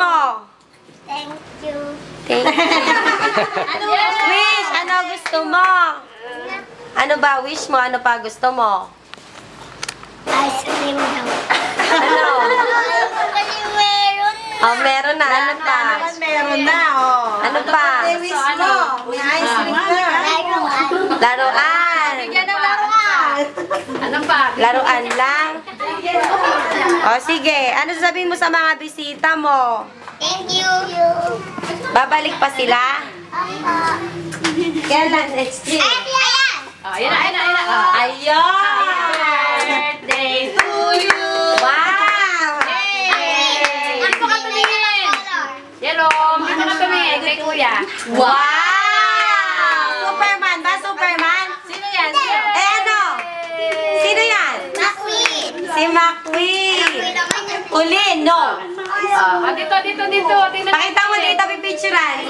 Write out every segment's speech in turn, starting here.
mo? Thank you. Thank you. Wish, ano gusto mo? Ano ba wish mo? Ano pa gusto mo? Ice cream daw. Ano? Kasi meron na. Oh, meron na. Ano pa? Meron na, oh. Ano pa? Wish mo. May ice cream na. Laruan. Laruan. Bigyan ng laruan. Ano pa? Laruan lang. O, sige. Ano sasabihin mo sa mga bisita mo? Thank you. Babalik pa sila? Kailan? Next year? Ayan! Oh, ayan na, ayan na, ayan na. Oh. Ayun! Birthday to you! Wow! Yay! Hindi pa ka tumingin. Yellow, hindi pa ka tumingin kay kuya. Wow! Superman ba? Superman? Sino yan? Sino? Eh ano? Sino yan? McQueen. Si McQueen. Ulin, no? Dito. Tingnan. Pakita mo dito, pipicturan.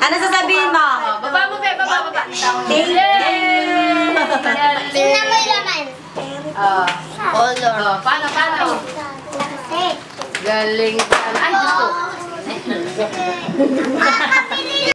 Ano sasabihin mo? Oh, baba mo, be. Baba. Thank you. Tingnan mo yung laman. Oh. Oh, paano? Kasi. Galing. Ay, gusto.